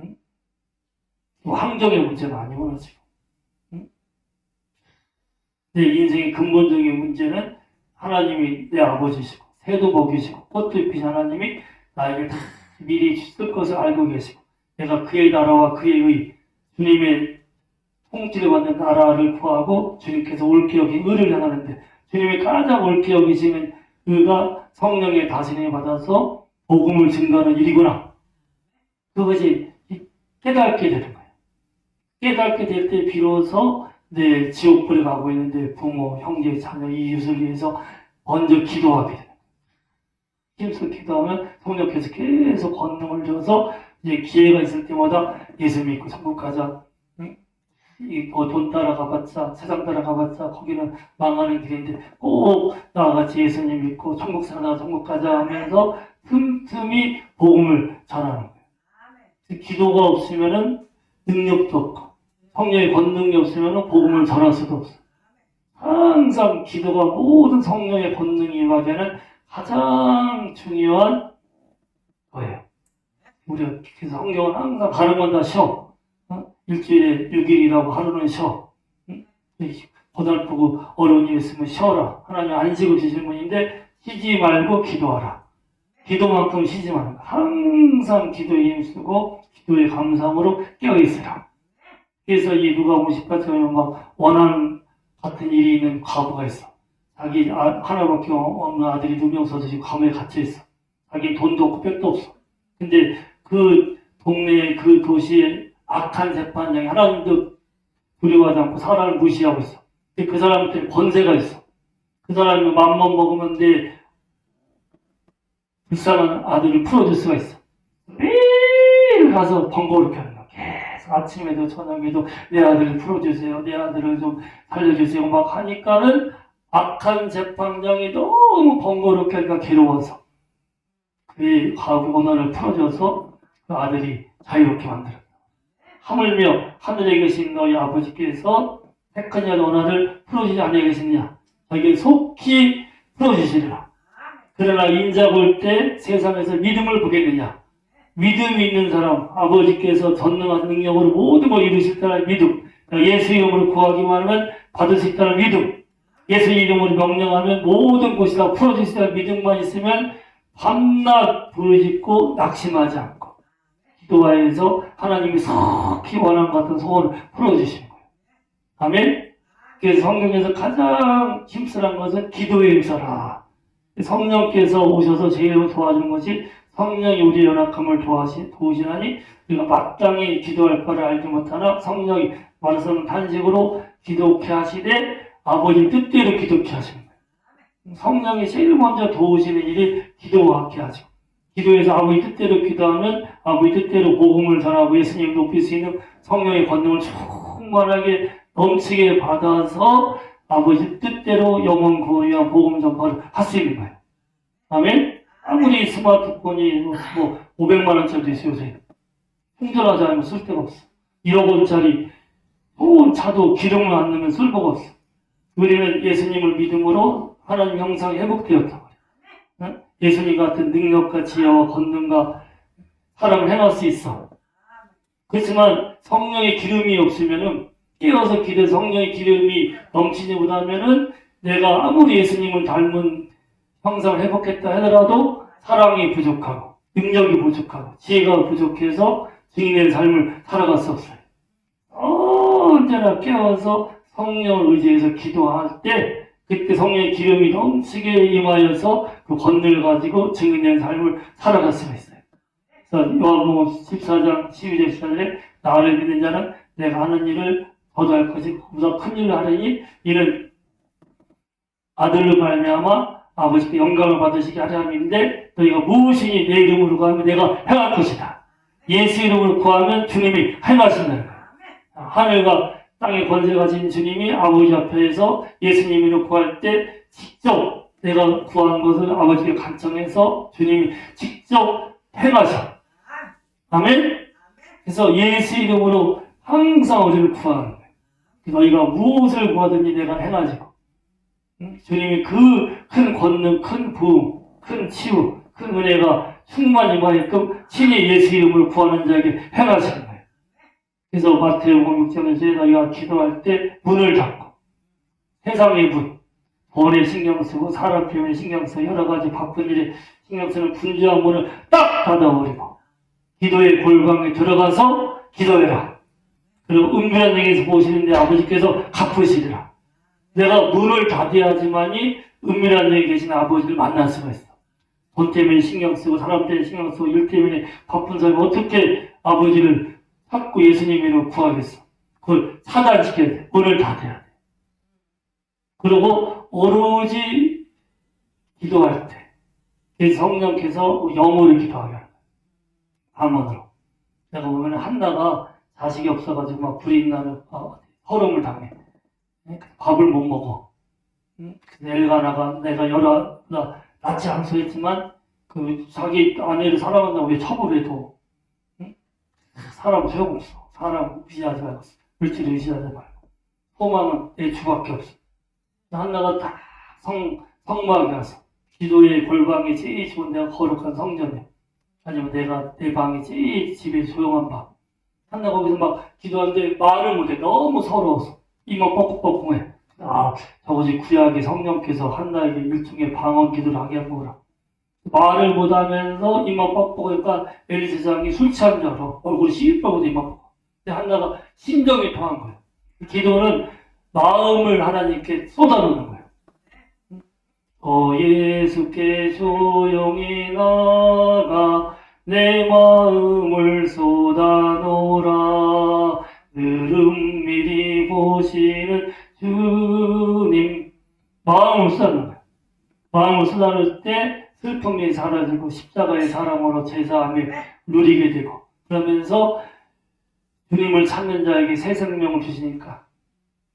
응? 환경의 문제가 아니구나 지금. 응? 내 인생의 근본적인 문제는 하나님이 내 아버지시고 새도 먹이시고 꽃도 입히신 하나님이 나에게 다 미리 쓸 것을 알고 계시고 내가 그의 나라와 그의 의 주님의 통치를 받는 나라를 구하고 주님께서 옳게 여긴 의를 행하는데 주님이 가장 옳게 여기시는 의가 성령의 다스림을 받아서 복음을 증거하는 일이구나. 그것이 깨닫게 되는 거예요. 깨닫게 될 때 비로소 내 지옥불에 가고 있는데 부모, 형제, 자녀, 이웃을 위해서 먼저 기도하게 되는 거예요. 힘써 기도하면 성령께서 계속 권능을 줘서 이제 기회가 있을 때마다 예수 믿고 천국 가자. 돈 따라가봤자 세상 따라가봤자 거기는 망하는 길인데 꼭 나와 같이 예수님 믿고 천국 살아 천국 가자 하면서 틈틈이 복음을 전하는 거예요. 기도가 없으면은 능력도 없고 성령의 권능이 없으면은 복음을 전할 수도 없어. 항상 기도가 모든 성령의 권능이 임하게는 가장 중요한 거예요. 우리가 그래서 성경은 항상 다른 건 다 쉬어. 일주일에 6일이라고 하루는 쉬어. 고달프고 어려운 일 있으면 쉬어라. 하나님 안식을 주신 분인데 쉬지 말고 기도하라. 기도만큼 쉬지 말고 항상 기도에 힘쓰고 기도의 감사함으로 깨어있으라. 그래서 이 누가복음 18장에 막 원한 같은 일이 있는 과부가 있어. 자기 하나밖에 없는 아들이 누명서서 지금 감옥에 갇혀있어. 자기 돈도 없고 빽도 없어. 근데 그 동네에 그 도시에 악한 재판장이 하나님도 두려워하지 않고 사람을 무시하고 있어. 근데 그 사람한테 권세가 있어. 그 사람이 맘만 먹으면 내 불쌍한 아들을 풀어줄 수가 있어. 매일 가서 번거롭게 하는 거야. 계속 아침에도 저녁에도 내 아들을 풀어주세요, 내 아들을 좀 살려주세요 막 하니까는 악한 재판장이 너무 번거롭게 하니까 괴로워서 그 원한을 풀어줘서 그 아들이 자유롭게 만들었다. 하물며 하늘에 계신 너희 아버지께서 택한 자 원한을 풀어주지 않아 계시느냐? 저에게 속히 풀어주시리라. 그러나 인자가 올 때 세상에서 믿음을 보겠느냐? 믿음이 있는 사람, 아버지께서 전능한 능력으로 모든 걸 이루실 때라는 믿음, 예수 이름으로 구하기만 하면 받을 수 있다는 믿음, 예수 이름으로 명령하면 모든 것이 다 풀어질 수 있다는 믿음만 있으면 밤낮 부르짖고 낙심하지 않고 기도하여서 하나님이 속히 원한 같은 소원을 풀어주시는 거예요. 아멘? 그래서 성경에서 가장 힘쓰는 것은 기도에 힘써라. 성령께서 오셔서 제일 도와주는 것이 성령이 우리의 연약함을 도우시나니 우리가 마땅히 기도할 바를 알지 못하나 성령이 말하서는 단식으로 기도케 하시되 아버지 뜻대로 기도케 하시는 거예요. 성령이 제일 먼저 도우시는 일이 기도하게 하죠. 기도해서 아버지 뜻대로 기도하면 아버지 뜻대로 복음을 전하고 예수님을 높일 수 있는 성령의 권능을 충만하게 넘치게 받아서 아버지 뜻대로 영혼 구원을 위한 복음 전파를 할 수 있는 거예요. 아멘? 아무리 스마트폰이 뭐 500만 원짜리도 있어요, 요새. 충전하지 않으면 쓸데가 없어. 1억 원짜리 좋은 차도 기름을 안 넣으면 쓸모가 없어. 우리는 예수님을 믿음으로 하나님 형상이 회복되었단 말이야. 예수님 같은 능력과 지혜와 권능과 사람을 행할 수 있어. 그렇지만 성령의 기름이 없으면은 깨어서 기도 성령의 기름이 넘치지 못하면은 내가 아무리 예수님을 닮은 형상을 회복했다 하더라도 사랑이 부족하고 능력이 부족하고 지혜가 부족해서 증인의 삶을 살아갈 수 없어요. 언제나 깨어서 성령을 의지해서 기도할 때 그때 성령의 기름이 넘치게 임하여서 그 권능을 가지고 증인의 삶을 살아갈 수가 있어요. 그래서 요한복음 14장 12절 14절에 나를 믿는 자는 내가 하는 일을 더도 할 것이 보다 큰 일을 하리니 이는 아들로 말미암아 아버지께 영광을 받으시게 하려 함인데 너희가 무엇이니 내 이름으로 구하면 내가 행할 것이다. 예수 이름으로 구하면 주님이 행하신다는 거예요. 하늘과 땅의 권세가 진 주님이 아버지 앞에서 예수님으로 구할 때 직접 내가 구한 것을 아버지께 간청해서 주님이 직접 행하셔. 아멘? 그래서 예수 이름으로 항상 우리를 구하는 거예요. 너희가 무엇을 구하든지 내가 행하시고 주님이 그 큰 권능, 큰 부흥, 큰 치유, 큰 은혜가 충만히 임하게끔 친히 예수 이름으로 구하는 자에게 행하시는 거예요. 그래서 마태복음 6장에서 너희가 기도할 때 문을 닫고 세상의 문, 돈에 신경 쓰고 사람 표현에 신경 쓰고 여러 가지 바쁜 일에 신경 쓰는 분주한 문을 딱 닫아버리고 기도의 골방에 들어가서 기도해라. 그리고 은밀한 데에서 보시는데 아버지께서 갚으시리라. 내가 문을 닫아야지만이 은밀한 데에 계신 아버지를 만날 수가 있어. 돈 때문에 신경 쓰고 사람 때문에 신경 쓰고 일 때문에 바쁜 사람이 어떻게 아버지를 찾고 예수님으로 구하겠어. 그걸 차단시켜야 돼. 문을 닫아야 돼. 그리고 오로지 기도할 때 성령께서 영어를 기도하게 하는 거야. 방언으로. 내가 보면 한나가 자식이 없어가지고 막 불이 나는 허름을 당해. 밥을 못 먹어. 엘가나가 내가 낳지 않소했지만 그 자기 아내를 사랑한다고 왜 처벌을 해도 사람 소용없어. 사람 의지하지 말고 물질을 의지하지 말고 소망은 내 주밖에 없어. 한나가 다 성막에 가서 기도의 골방이 제일 좋은 데가 거룩한 성전이야. 아니면 내가 내 방이 제일 집에 조용한 방. 한나가 거기서 막 기도하는데 말을 못해. 너무 서러워서 이만 뻐끔뻐끔해. 저것이 구약의 성령께서 한나에게 일종의 방언 기도를 하게 한 거라. 말을 못하면서 이만 뻑뻑하니까 엘리사장이 술 취한 줄 알아. 얼굴이 시뻘겋게 이만 뻑뻑. 근데 한나가 심정이 통한 거예요. 기도는 마음을 하나님께 쏟아놓는 거예요. 예수께 조용히 나가 내 마음을 쏟아놓으라. 늘 은밀히 보시는 주님. 마음을 쏟아놓는 거예요. 마음을 쏟아놓을 때 슬픔이 사라지고 십자가의 사랑으로 제사함을 누리게 되고 그러면서 주님을 찾는 자에게 새 생명을 주시니까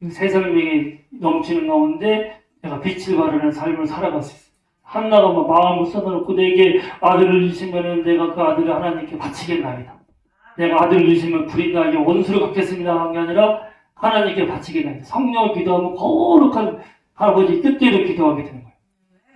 새 생명이 넘치는 가운데 내가 빛을 발하는 삶을 살아갈 수 있어요. 한나가 막 마음을 쏟아놓고 내게 아들을 주시면 내가 그 아들을 하나님께 바치겠나이다. 내가 아들을 주시면 불이 나게 원수를 갚겠습니다 한 게 아니라 하나님께 바치겠나이다. 성령을 기도하면 거룩한 할아버지 뜻대로 기도하게 되는 거예요.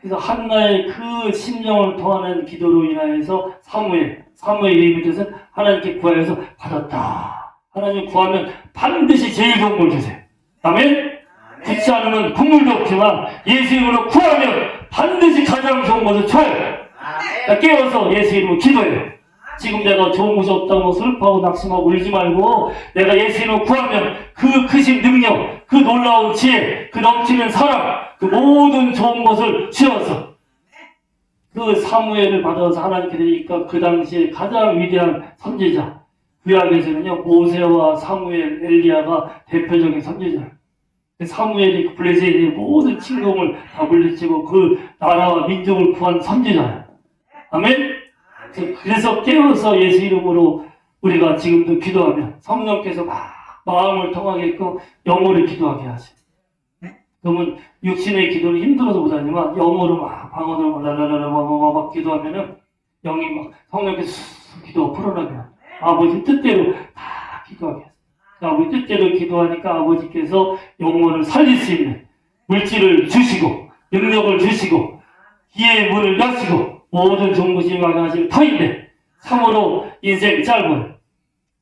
그래서 한나의 그 심령을 통하는 기도로 인하여서 사무엘 이름의 뜻은 하나님께 구하여서 받았다. 하나님 구하면 반드시 제일 좋은 걸 주세요. 아멘? 굳지 않으면 국물도 없지만 예수 이름으로 구하면 반드시 가장 좋은 것을 줘요. 깨워서 예수 이름으로 기도해요. 지금 내가 좋은 것이 없다고 슬퍼하고 낙심하고 울지 말고 내가 예수 이름으로 구하면 그 크신 능력, 그 놀라운 지혜, 그 넘치는 사랑, 그 모든 좋은 것을 주어서 그 사무엘을 받아서 하나님께 드리니까 그 당시에 가장 위대한 선지자 구약에서는요 모세와 사무엘, 엘리야가 대표적인 선지자예요. 사무엘이 그 블레셋의 모든 침공을 다 물리치고 그 나라와 민족을 구한 선지자예요. 아멘? 그래서 깨워서 예수 이름으로 우리가 지금도 기도하면 성령께서 막 마음을 통하게끔 영어로 기도하게 하세요. 그러면 육신의 기도는 힘들어서 못하지만 영어로 막 방언으로 막 기도하면은 영이 막 성령께서 기도가 풀어나게 합니다. 아버지 뜻대로 다 기도하게 하세요. 아버지 뜻대로 기도하니까 아버지께서 영혼을 살릴 수 있는 물질을 주시고 능력을 주시고 기회의 문을 여시고 모든 좋은 것이 임하게 터인데 참으로 인생이 짧아요.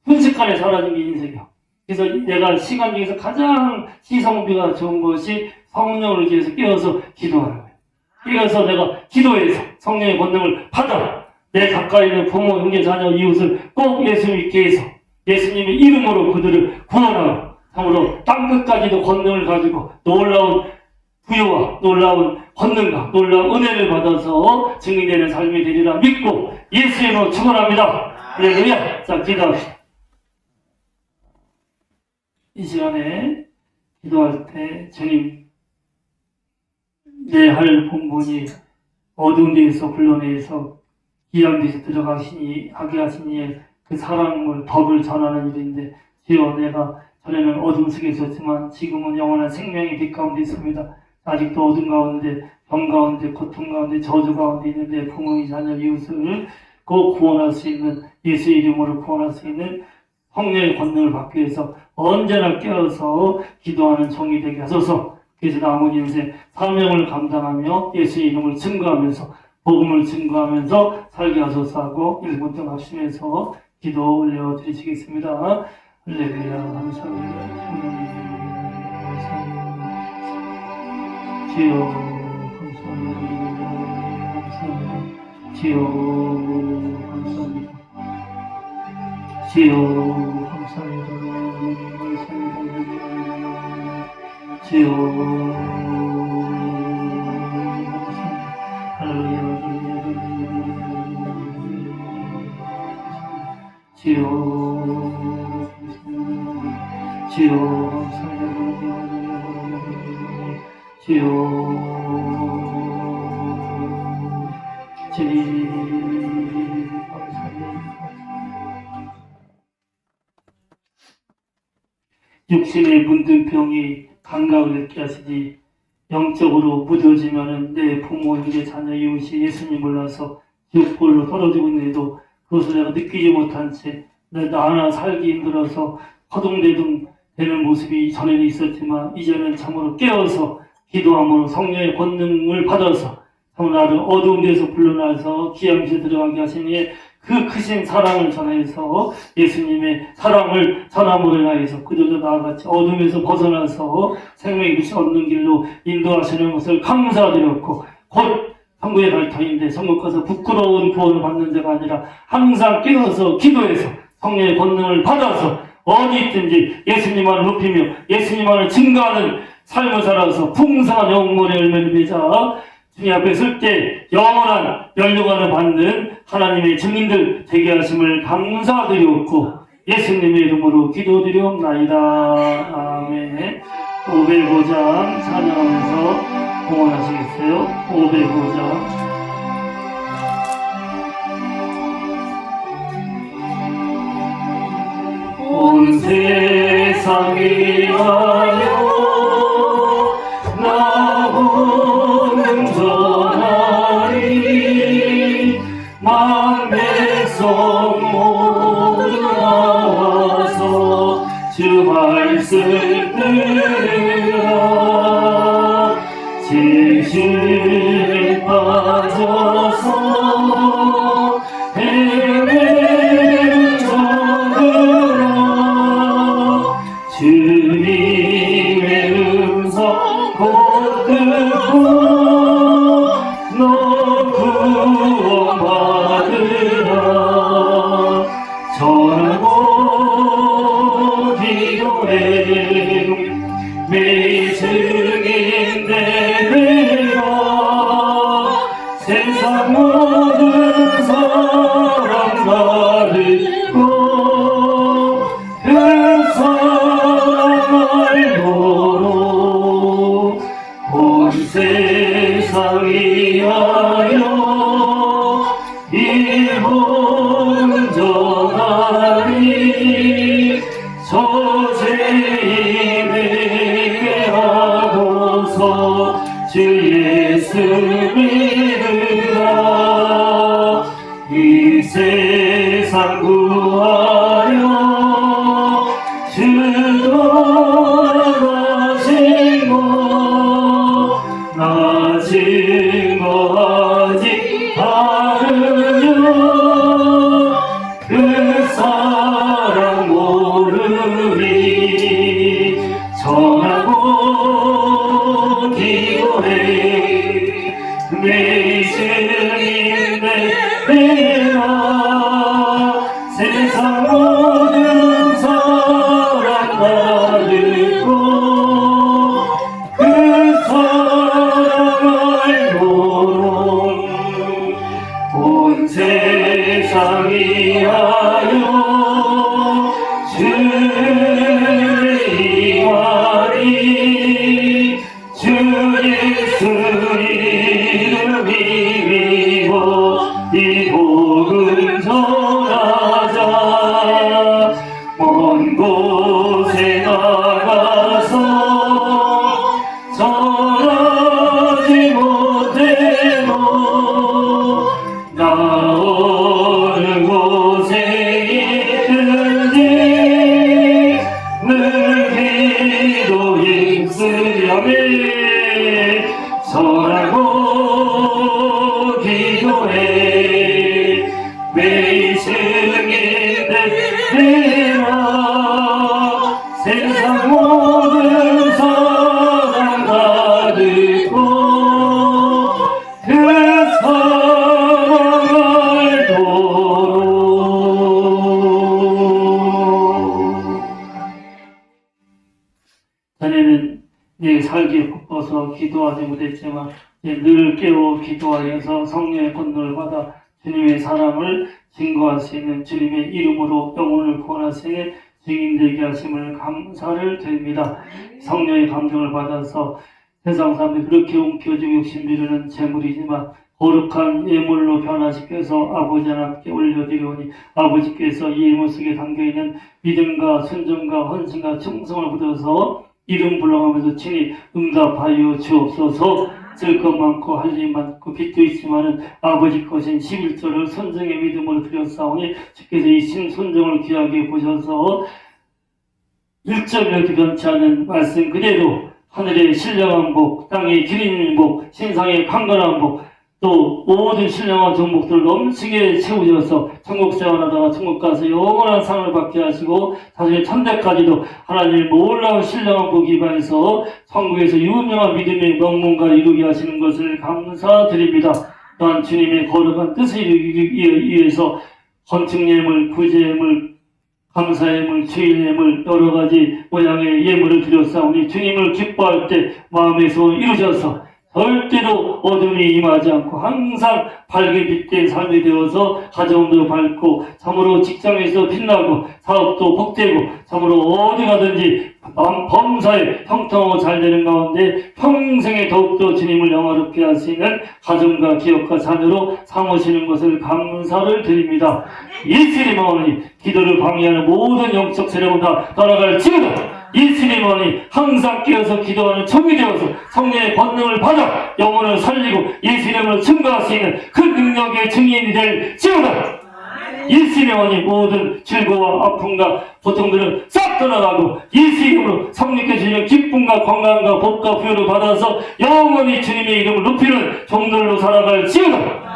순식간에 사라진 게 인생이야. 그래서 내가 시간 중에서 가장 시성비가 좋은 것이 성령을 위해서 깨어서 기도하는 거예요. 깨어서 내가 기도해서 성령의 권능을 받아 내 가까이 있는 부모, 형제, 자녀, 이웃을 꼭 예수 믿게 해서 예수님의 이름으로 그들을 구원하고 참으로 땅끝까지도 권능을 가지고 놀라운 부여와 놀라운 권능과 놀라운 은혜를 받아서 증인되는 삶이 되리라 믿고 예수의 이름으로 축원합니다. 할렐루야. 자, 기도합시다. 이 시간에 기도할 때 주님 내 할 본분이 어두운 데에서 불러내서 귀한 데서 들어가시니 하게 하시니 그 사랑을 덕을 전하는 일인데 주여 내가 전에는 어둠 속에 있었지만 지금은 영원한 생명의 빛 가운데 있습니다. 아직도 어둠 가운데 병 가운데 고통 가운데 저주 가운데 있는데 부모의 자녀 이웃을 꼭 구원할 수 있는 예수의 이름으로 구원할 수 있는 성령의 권능을 받기 위해서 언제나 깨어서 기도하는 종이 되게 하소서. 그래서 남은 인생 사명을 감당하며 예수의 이름을 증거하면서 복음을 증거하면서 살게 하소서 하고 1분 동안 합심해서 기도 올려드리시겠습니다. 할렐루야. 감사합니다. 주여 감사합니다. 주여 감사합니다. 주여 감사합니다. 주여 할렐루야. 주여 주여 주여 주님 감사합니다. 육신의 문든 병이 감각을 잃게 하시니 영적으로 무뎌지면은 내 부모, 형제, 자녀, 이웃이 예수님 몰라서 지옥불로 떨어지고 있는데도 그것을 내가 느끼지 못한 채 나 하나 살기 힘들어서 허둥대둥 되는 모습이 전에는 있었지만 이제는 참으로 깨어서 기도함으로 성령의 권능을 받아서 참으로 나를 어두운 데서 불러나서 귀한 곳에 들어가게 하시니 그 크신 사랑을 전해서 예수님의 사랑을 전함으로 인하여서 그들도 나같이 어둠에서 벗어나서 생명의 빛을 얻는 길로 인도하시는 것을 감사드렸고 곧 천국에 갈 터인데 천국 가서 부끄러운 구원을 받는 자가 아니라 항상 깨어서 기도해서 성령의 권능을 받아서 어디 있든지 예수님만을 높이며 예수님만을 증거하는 삶을 살아서 풍성한 영혼의 열매를 맺어 주님 앞에 설 때 영원한 면류관을 받는 하나님의 증인들 되게 하심을 감사드리옵고 예수님의 이름으로 기도드리옵나이다. 아멘. 505장 찬양하면서 공헌하시겠어요? 505장. 온 세상 위하여 나오는 전하리 만 백성 모두 나와서 주 말씀 들으라 진실에 빠져서 헤매는 자들아 주님의 음성 곧 듣고 너 구원받으라 전하고 기도해 매일 증인 되리라 세상 모든 사람 가르고 그 사랑을 보러 온 세상 위하여 이혼 전하리 저 죄인에게 하고서 주 예수 믿으라 이 세상 구하여 주 떠나신 것 나 증거하지 않으면 그 사랑 모르리 전하고 기도해 내 증인 되리라 세상 모든 사랑 가르고 그 사랑을 보러 온 세상 위하여 주를 이와리 주 예수 이름 믿고 이 복음 전하자 먼 곳에 나가서 전하지 못해도 나 어느 곳에 있든지 늘 기도 힘쓰려매 전하고 기도해 매일 증인 되리라 세상 모든 사랑 가르고 그 사랑을 도로 자네는 내 살기에 바빠서 기도하지 못했지만 늘 깨워 기도하여서 성령의 권능을 받아 주님의 사랑을 증거할 수 있는 주님의 이름으로 영혼을 구원하시는 증인되게 하심을 감사를 드립니다. 성령의 감동을 받아서 세상 사람들이 그렇게 움켜쥐고 욕심부리는 재물이지만 거룩한 예물로 변화시켜서 아버지 하나님께 올려드리오니 아버지께서 이 예물 속에 담겨있는 믿음과 순종과 헌신과 충성을 받아서 이름 불러가면서 친히 응답하여 주옵소서. 쓸 것 많고 할 일 많고 빚도 있지만은 아버지 것인 11조를 선정의 믿음으로 드렸사오니 주께서 이 신순종을 귀하게 보셔서 1점이라도 변치 않은 말씀 그대로 하늘의 신령한 복, 땅의 기린 복, 신상의 강건한 복, 또 모든 신령한 종목들을 넘치게 채우셔서 천국 생활하다가 천국 가서 영원한 상을 받게 하시고 나중에 천대까지도 하나님의 놀라운 신령한 복이 입안해서 천국에서 유명한 믿음의 명문가를 이루게 하시는 것을 감사드립니다. 또한 주님의 거룩한 뜻을 이루기 위해서 건축예물, 구제예물, 감사예물, 주일예물 여러 가지 모양의 예물을 드렸사오니 주님을 기뻐할 때 마음의 소원을 이루셔서 절대로 어둠이 임하지 않고 항상 밝게 빛된 삶이 되어서 가정도 밝고 참으로 직장에서 빛나고 사업도 복되고 참으로 어디 가든지 범사에 형통하고 잘 되는 가운데 평생에 더욱더 주님을 영화롭게 할 수 있는 가정과 기업과 자녀로 삼으시는 것을 감사를 드립니다. 예수님의 마음이 기도를 방해하는 모든 영적 세력은 다 떠나갈지어다. 예수님만이 항상 깨어서 기도하는 종이 되어서 성령의 권능을 받아 영혼을 살리고 예수님을 증거할 수 있는 그 능력의 증인이 될지어다. 예수님만이 모든 즐거움과 아픔과 고통들을 싹 떠나가고 예수 이름으로 성령께 주시는 기쁨과 건강과 복과 부여를 받아서 영원히 주님의 이름을 높이는 종들로 살아갈지어다.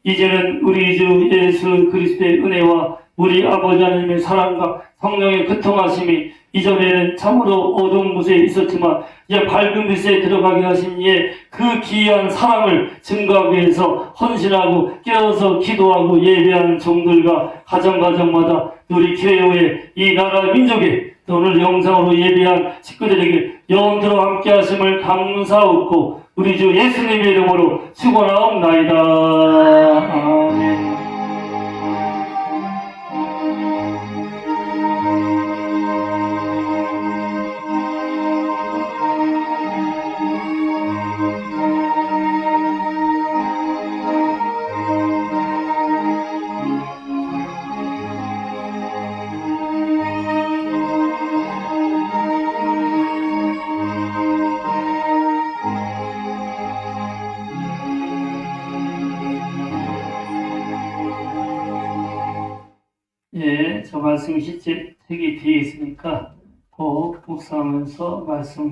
이제는 우리 주 예수 그리스도의 은혜와 우리 아버지 하나님의 사랑과 성령의 교통하심이 이전에는 참으로 어두운 곳에 있었지만 이제 밝은 빛에 들어가게 하신 이의 그 기이한 사랑을 증거하기 위해서 헌신하고 깨어서 기도하고 예배하는 종들과 가정마다 우리 교회의 이 나라 민족에 오늘 영상으로 예배한 식구들에게 영원토록 함께 하심을 감사하고 우리 주 예수님의 이름으로 축원하옵나이다. 아멘. 예, 저 말씀 시책이 뒤에 있으니까 꼭 묵상하면서 말씀